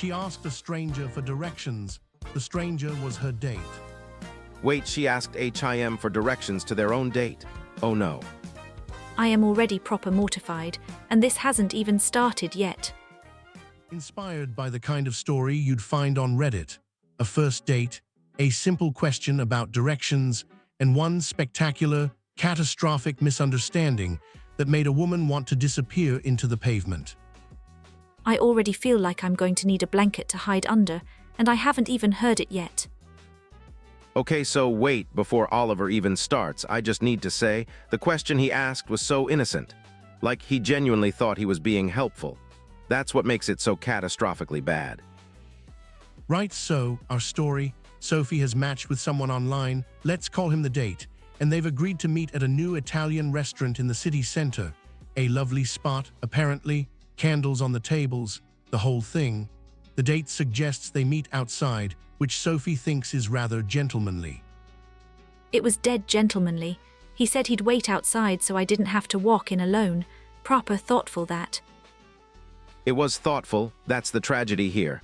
She asked a stranger for directions. The stranger was her date. Wait, she asked him for directions to their own date. Oh no. I am already proper mortified, and this hasn't even started yet. Inspired by the kind of story you'd find on Reddit. A first date, a simple question about directions, and one spectacular, catastrophic misunderstanding that made a woman want to disappear into the pavement. I already feel like I'm going to need a blanket to hide under, and I haven't even heard it yet. Okay, so wait, before Oliver even starts, I just need to say, the question he asked was so innocent. Like he genuinely thought he was being helpful. That's what makes it so catastrophically bad. Right, so, our story, Sophie has matched with someone online, let's call him the date, and they've agreed to meet at a new Italian restaurant in the city center. A lovely spot, apparently, candles on the tables, the whole thing. The date suggests they meet outside, which Sophie thinks is rather gentlemanly. It was dead gentlemanly. He said he'd wait outside so I didn't have to walk in alone. Proper thoughtful that. It was thoughtful, that's the tragedy here.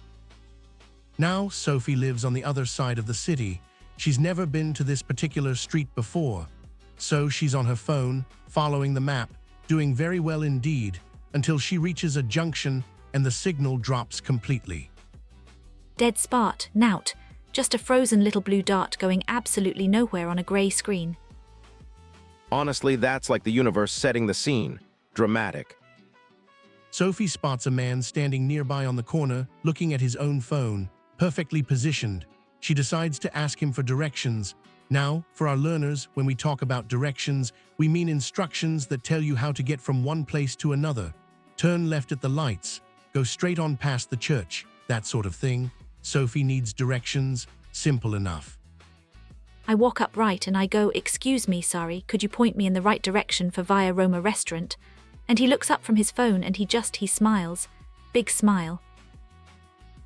Now, Sophie lives on the other side of the city. She's never been to this particular street before. So she's on her phone, following the map, doing very well indeed, until she reaches a junction and the signal drops completely. Dead spot, nout. Just a frozen little blue dot going absolutely nowhere on a grey screen. Honestly, that's like the universe setting the scene. Dramatic. Sophie spots a man standing nearby on the corner, looking at his own phone, perfectly positioned. She decides to ask him for directions. Now, for our learners, when we talk about directions, we mean instructions that tell you how to get from one place to another. Turn left at the lights, go straight on past the church, that sort of thing. Sophie needs directions, simple enough. I walk up right and I go, "Excuse me, sorry, could you point me in the right direction for Via Roma restaurant?" And he looks up from his phone and he smiles. Big smile.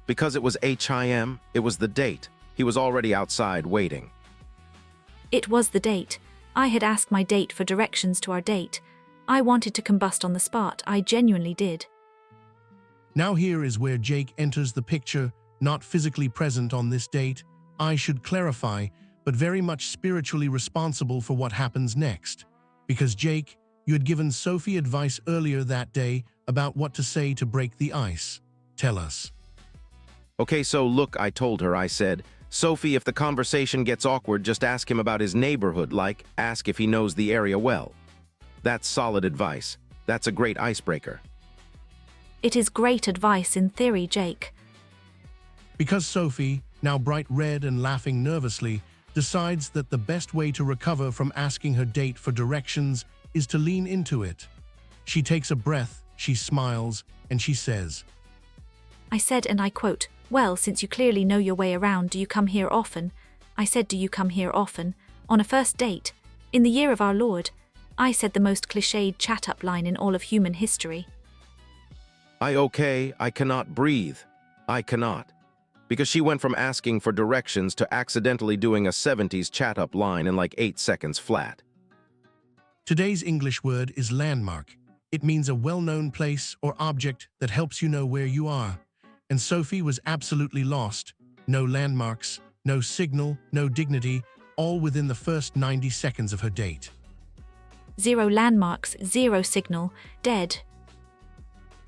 Because it was him, it was the date. He was already outside waiting. It was the date. I had asked my date for directions to our date. I wanted to combust on the spot, I genuinely did. Now here is where Jake enters the picture, not physically present on this date, I should clarify, but very much spiritually responsible for what happens next. Because Jake, you had given Sophie advice earlier that day about what to say to break the ice. Tell us. Okay, so look, I told her, I said, Sophie, if the conversation gets awkward, just ask him about his neighborhood, like, ask if he knows the area well. That's solid advice. That's a great icebreaker. It is great advice in theory, Jake. Because Sophie, now bright red and laughing nervously, decides that the best way to recover from asking her date for directions is to lean into it. She takes a breath, she smiles, and she says, I said, and I quote, "Well, since you clearly know your way around, do you come here often?" I said, "Do you come here often? On a first date? In the year of our Lord?" I said the most cliched chat-up line in all of human history. I cannot breathe. I cannot. Because she went from asking for directions to accidentally doing a 70s chat-up line in like 8 seconds flat. Today's English word is landmark. It means a well-known place or object that helps you know where you are. And Sophie was absolutely lost. No landmarks, no signal, no dignity, all within the first 90 seconds of her date. 0 landmarks, 0 signal, dead.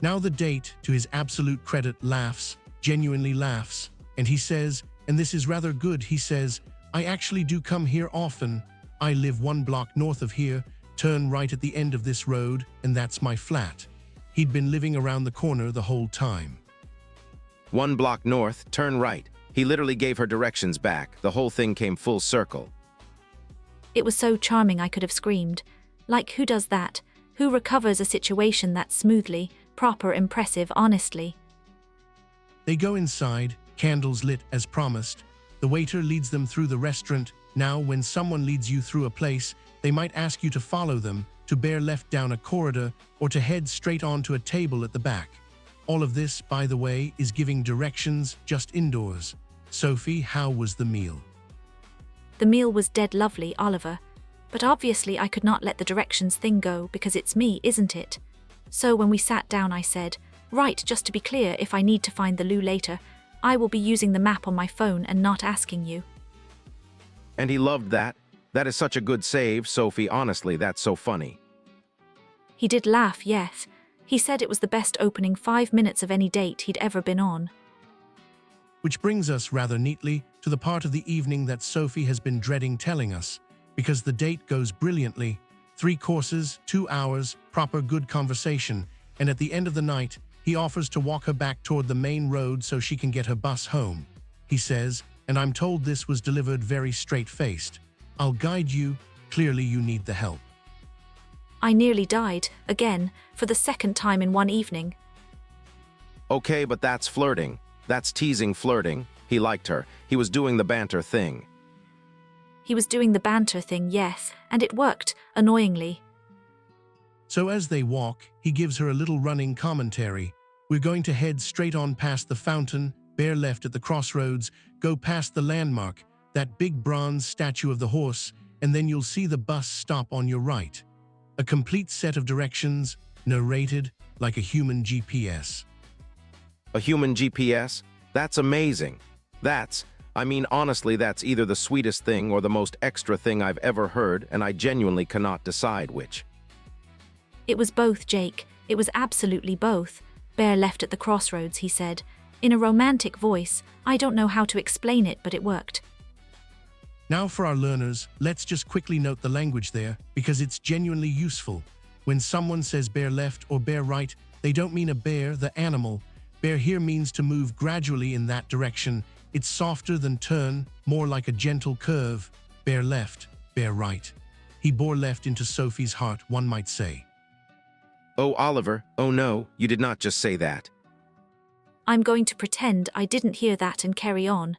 Now the date, to his absolute credit, laughs, genuinely laughs, and he says, and this is rather good, he says, I actually do come here often. I live 1 block north of here, turn right at the end of this road, and that's my flat. He'd been living around the corner the whole time. 1 block north, turn right. He literally gave her directions back. The whole thing came full circle. It was so charming I could have screamed. Like, who does that? Who recovers a situation that smoothly? Proper impressive, honestly. They go inside, candles lit as promised. The waiter leads them through the restaurant. Now, when someone leads you through a place, they might ask you to follow them, to bear left down a corridor, or to head straight on to a table at the back. All of this, by the way, is giving directions just indoors. Sophie, how was the meal? The meal was dead lovely, Oliver. But obviously I could not let the directions thing go because it's me, isn't it? So when we sat down I said, Right, just to be clear, if I need to find the loo later, I will be using the map on my phone and not asking you. And he loved that. That is such a good save, Sophie. Honestly, that's so funny. He did laugh, yes. He said it was the best opening 5 minutes of any date he'd ever been on. Which brings us rather neatly to the part of the evening that Sophie has been dreading telling us, because the date goes brilliantly. 3 courses, 2 hours, proper good conversation, and at the end of the night, he offers to walk her back toward the main road so she can get her bus home. He says, and I'm told this was delivered very straight-faced, "I'll guide you, clearly you need the help." I nearly died, again, for the second time in one evening. Okay, but that's flirting. That's teasing flirting. He liked her. He was doing the banter thing. He was doing the banter thing, yes, and it worked, annoyingly. So as they walk, he gives her a little running commentary. "We're going to head straight on past the fountain, bear left at the crossroads, go past the landmark, that big bronze statue of the horse, and then you'll see the bus stop on your right." A complete set of directions, narrated like a human GPS. A human GPS? That's amazing. Honestly, that's either the sweetest thing or the most extra thing I've ever heard, and I genuinely cannot decide which. It was both, Jake. It was absolutely both. Bear left at the crossroads, he said. In a romantic voice. I don't know how to explain it, but it worked. Now for our learners, let's just quickly note the language there, because it's genuinely useful. When someone says bear left or bear right, they don't mean a bear, the animal. Bear here means to move gradually in that direction. It's softer than turn, more like a gentle curve. Bear left, bear right. He bore left into Sophie's heart, one might say. Oh, Oliver, oh no, you did not just say that. I'm going to pretend I didn't hear that and carry on.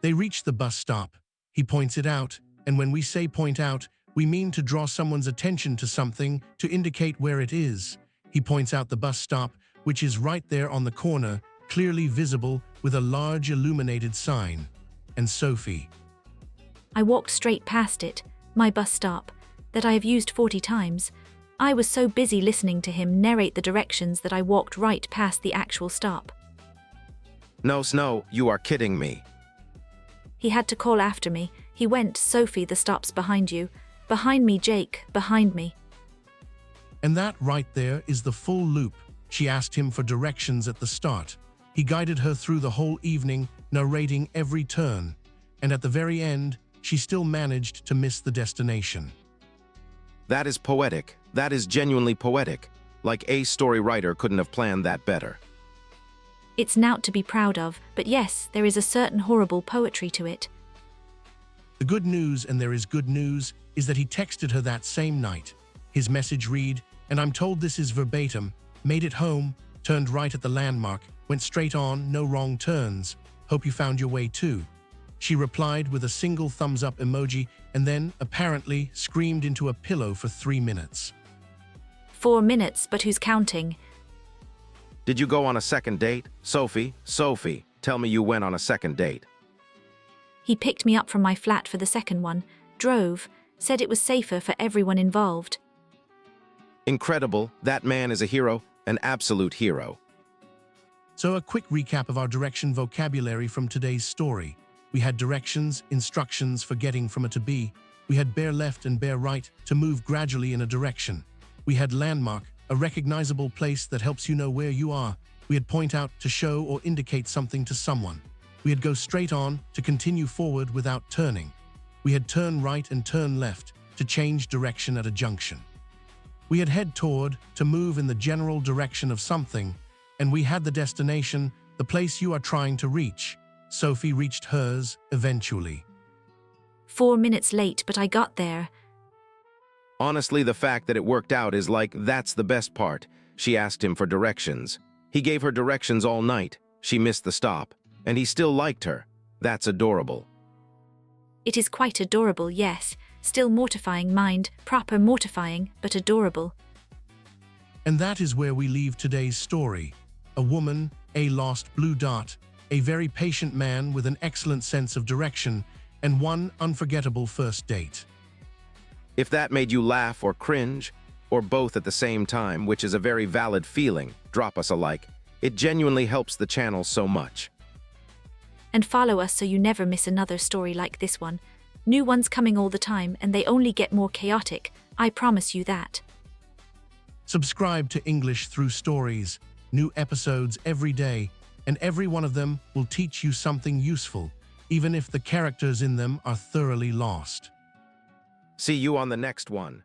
They reach the bus stop. He points it out, and when we say point out, we mean to draw someone's attention to something, to indicate where it is. He points out the bus stop, which is right there on the corner, clearly visible with a large illuminated sign. And Sophie. I walked straight past it, my bus stop, that I have used 40 times. I was so busy listening to him narrate the directions that I walked right past the actual stop. No, Snow, you are kidding me. He had to call after me. He went, "Sophie, the stop's behind you. Behind me, Jake, behind me." And that right there is the full loop. She asked him for directions at the start. He guided her through the whole evening, narrating every turn. And at the very end, she still managed to miss the destination. That is poetic. That is genuinely poetic. Like a story writer couldn't have planned that better. It's naught to be proud of, but yes, there is a certain horrible poetry to it. The good news, and there is good news, is that he texted her that same night. His message read, and I'm told this is verbatim, "Made it home, turned right at the landmark, went straight on, no wrong turns. Hope you found your way too." She replied with a single thumbs up emoji and then, apparently, screamed into a pillow for 3 minutes. 4 minutes, but who's counting? Did you go on a second date? Sophie, tell me you went on a second date. He picked me up from my flat for the second one, drove, said it was safer for everyone involved. Incredible. That man is a hero, an absolute hero. So a quick recap of our direction vocabulary from today's story. We had directions, instructions for getting from A to B. We had bear left and bear right to move gradually in a direction. We had landmark, a recognizable place that helps you know where you are. We had point out to show or indicate something to someone. We had go straight on to continue forward without turning. We had turn right and turn left to change direction at a junction. We had head toward to move in the general direction of something, and we had the destination, the place you are trying to reach. Sophie reached hers eventually. 4 minutes late, but I got there. Honestly, the fact that it worked out is that's the best part. She asked him for directions. He gave her directions all night. She missed the stop, and he still liked her. That's adorable. It is quite adorable, yes. Still mortifying, mind, proper mortifying, but adorable. And that is where we leave today's story. A woman, a lost blue dot, a very patient man with an excellent sense of direction, and one unforgettable first date. If that made you laugh or cringe, or both at the same time, which is a very valid feeling. Drop us a like. It genuinely helps the channel so much. And follow us so you never miss another story like this one. New ones coming all the time, and they only get more chaotic. I promise you that. Subscribe to English Through Stories, new episodes every day, and every one of them will teach you something useful, even if the characters in them are thoroughly lost. See you on the next one.